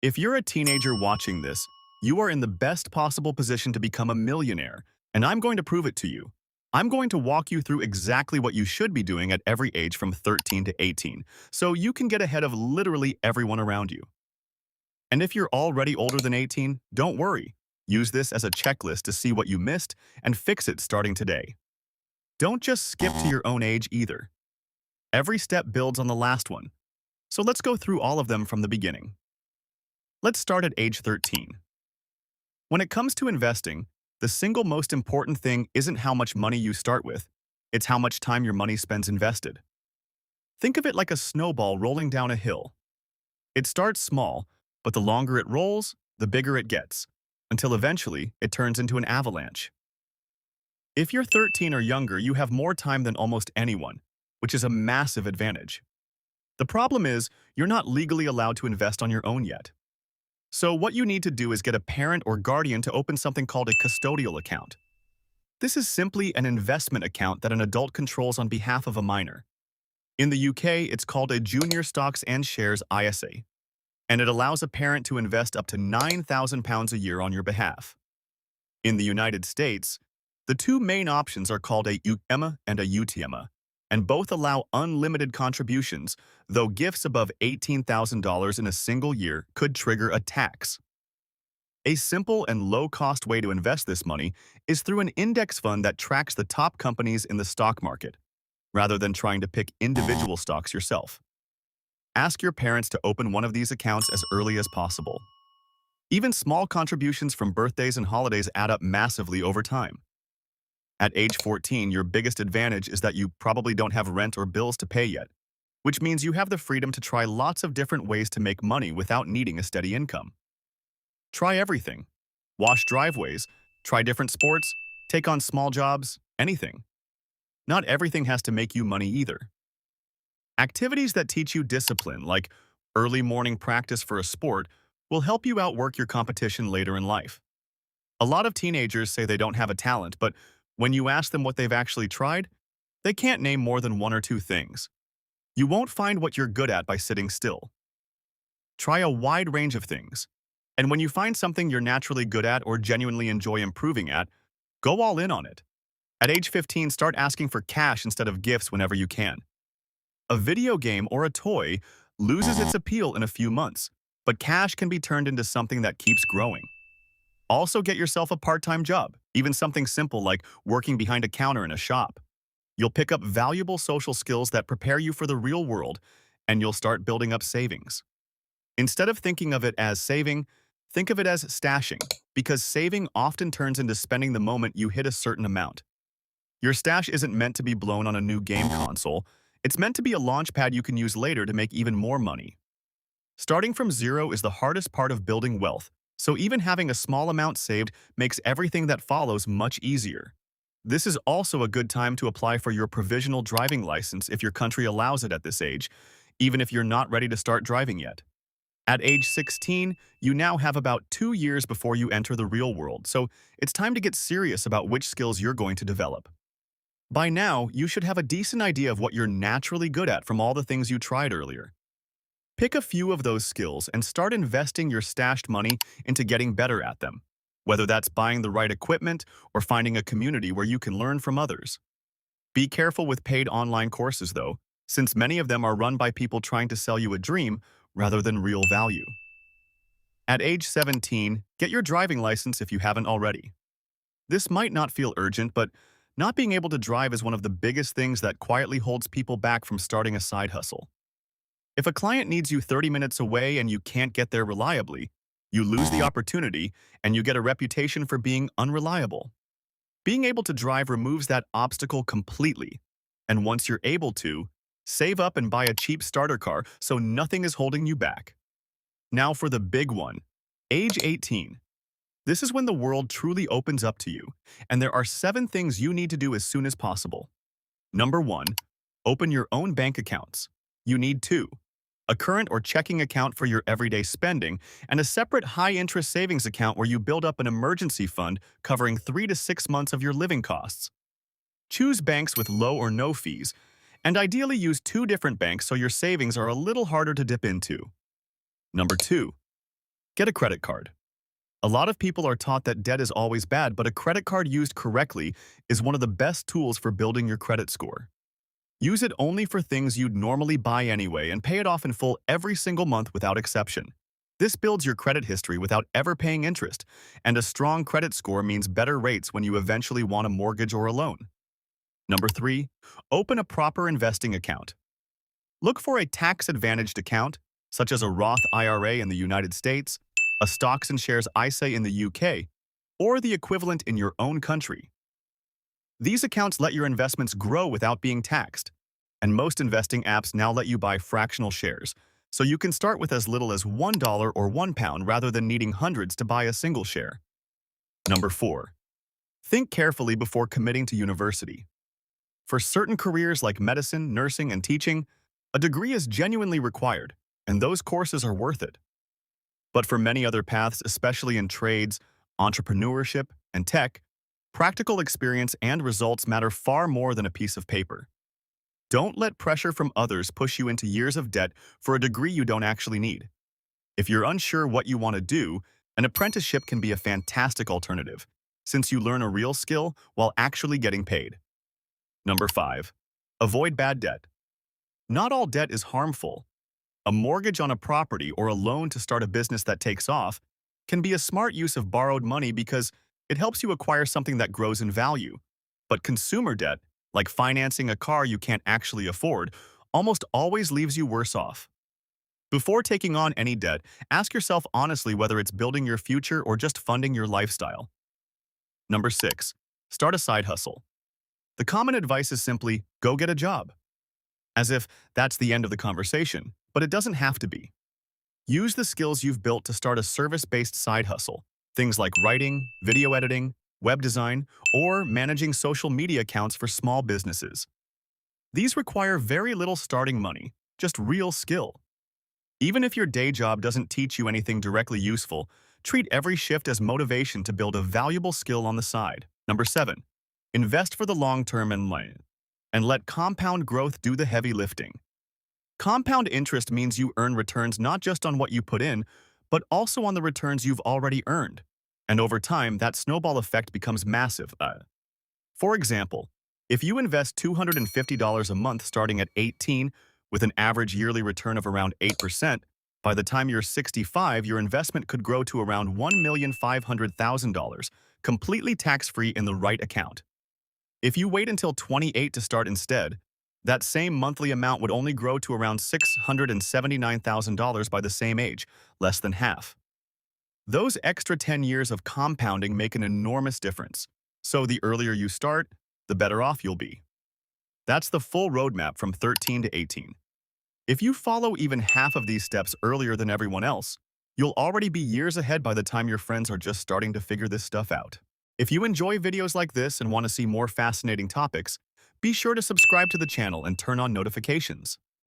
If you're a teenager watching this, you are in the best possible position to become a millionaire, and I'm going to prove it to you. I'm going to walk you through exactly what you should be doing at every age from 13 to 18, so you can get ahead of literally everyone around you. And if you're already older than 18, don't worry. Use this as a checklist to see what you missed and fix it starting today. Don't just skip to your own age either. Every step builds on the last one, so let's go through all of them from the beginning. Let's start at age 13. When it comes to investing, the single most important thing isn't how much money you start with, it's how much time your money spends invested. Think of it like a snowball rolling down a hill. It starts small, but the longer it rolls, the bigger it gets, until eventually it turns into an avalanche. If you're 13 or younger, you have more time than almost anyone, which is a massive advantage. The problem is, you're not legally allowed to invest on your own yet. So what you need to do is get a parent or guardian to open something called a custodial account. This is simply an investment account that an adult controls on behalf of a minor. In the UK, it's called a Junior Stocks and Shares ISA, and it allows a parent to invest up to £9,000 a year on your behalf. In the United States, the two main options are called a UEMA and a UTEMA, and both allow unlimited contributions, though gifts above $18,000 in a single year could trigger a tax. A simple and low-cost way to invest this money is through an index fund that tracks the top companies in the stock market, rather than trying to pick individual stocks yourself. Ask your parents to open one of these accounts as early as possible. Even small contributions from birthdays and holidays add up massively over time. At age 14, your biggest advantage is that you probably don't have rent or bills to pay yet, which means you have the freedom to try lots of different ways to make money without needing a steady income. Try everything. Wash driveways, try different sports, take on small jobs, anything. Not everything has to make you money either. Activities that teach you discipline, like early morning practice for a sport, will help you outwork your competition later in life. A lot of teenagers say they don't have a talent, but when you ask them what they've actually tried, they can't name more than one or two things. You won't find what you're good at by sitting still. Try a wide range of things. And when you find something you're naturally good at or genuinely enjoy improving at, go all in on it. At age 15, start asking for cash instead of gifts whenever you can. A video game or a toy loses its appeal in a few months, but cash can be turned into something that keeps growing. Also get yourself a part-time job, even something simple like working behind a counter in a shop. You'll pick up valuable social skills that prepare you for the real world, and you'll start building up savings. Instead of thinking of it as saving, think of it as stashing, because saving often turns into spending the moment you hit a certain amount. Your stash isn't meant to be blown on a new game console, it's meant to be a launch pad you can use later to make even more money. Starting from zero is the hardest part of building wealth, so even having a small amount saved makes everything that follows much easier. This is also a good time to apply for your provisional driving license if your country allows it at this age, even if you're not ready to start driving yet. At age 16, you now have about 2 years before you enter the real world, so it's time to get serious about which skills you're going to develop. By now, you should have a decent idea of what you're naturally good at from all the things you tried earlier. Pick a few of those skills and start investing your stashed money into getting better at them, whether that's buying the right equipment or finding a community where you can learn from others. Be careful with paid online courses, though, since many of them are run by people trying to sell you a dream rather than real value. At age 17, get your driving license if you haven't already. This might not feel urgent, but not being able to drive is one of the biggest things that quietly holds people back from starting a side hustle. If a client needs you 30 minutes away and you can't get there reliably, you lose the opportunity and you get a reputation for being unreliable. Being able to drive removes that obstacle completely, and once you're able to, save up and buy a cheap starter car so nothing is holding you back. Now for the big one, age 18. This is when the world truly opens up to you, and there are 7 things you need to do as soon as possible. Number 1, open your own bank accounts. You need 2. A current or checking account for your everyday spending, and a separate high-interest savings account where you build up an emergency fund covering 3 to 6 months of your living costs. Choose banks with low or no fees, and ideally use 2 different banks so your savings are a little harder to dip into. Number 2. Get a credit card. A lot of people are taught that debt is always bad, but a credit card used correctly is one of the best tools for building your credit score. Use it only for things you'd normally buy anyway and pay it off in full every single month without exception. This builds your credit history without ever paying interest, and a strong credit score means better rates when you eventually want a mortgage or a loan. Number 3, open a proper investing account. Look for a tax-advantaged account, such as a Roth IRA in the United States, a stocks and shares ISA in the UK, or the equivalent in your own country. These accounts let your investments grow without being taxed, and most investing apps now let you buy fractional shares, so you can start with as little as $1 or £1 rather than needing hundreds to buy a single share. Number 4. Think carefully before committing to university. For certain careers like medicine, nursing, and teaching, a degree is genuinely required, and those courses are worth it. But for many other paths, especially in trades, entrepreneurship, and tech, practical experience and results matter far more than a piece of paper. Don't let pressure from others push you into years of debt for a degree you don't actually need. If you're unsure what you want to do, an apprenticeship can be a fantastic alternative, since you learn a real skill while actually getting paid. Number 5. Avoid bad debt. Not all debt is harmful. A mortgage on a property or a loan to start a business that takes off can be a smart use of borrowed money because it helps you acquire something that grows in value. But consumer debt, like financing a car you can't actually afford, almost always leaves you worse off. Before taking on any debt, ask yourself honestly whether it's building your future or just funding your lifestyle. Number 6. Start a side hustle. The common advice is simply, go get a job. As if that's the end of the conversation, but it doesn't have to be. Use the skills you've built to start a service-based side hustle, things like writing, video editing, web design, or managing social media accounts for small businesses. These require very little starting money, just real skill. Even if your day job doesn't teach you anything directly useful, treat every shift as motivation to build a valuable skill on the side. Number 7. Invest for the long term and let compound growth do the heavy lifting. Compound interest means you earn returns not just on what you put in, but also on the returns you've already earned. And over time, that snowball effect becomes massive. For example, if you invest $250 a month starting at 18 with an average yearly return of around 8%, by the time you're 65, your investment could grow to around $1,500,000, completely tax-free in the right account. If you wait until 28 to start instead, that same monthly amount would only grow to around $679,000 by the same age, less than half. Those extra 10 years of compounding make an enormous difference. So the earlier you start, the better off you'll be. That's the full roadmap from 13 to 18. If you follow even half of these steps earlier than everyone else, you'll already be years ahead by the time your friends are just starting to figure this stuff out. If you enjoy videos like this and want to see more fascinating topics, be sure to subscribe to the channel and turn on notifications.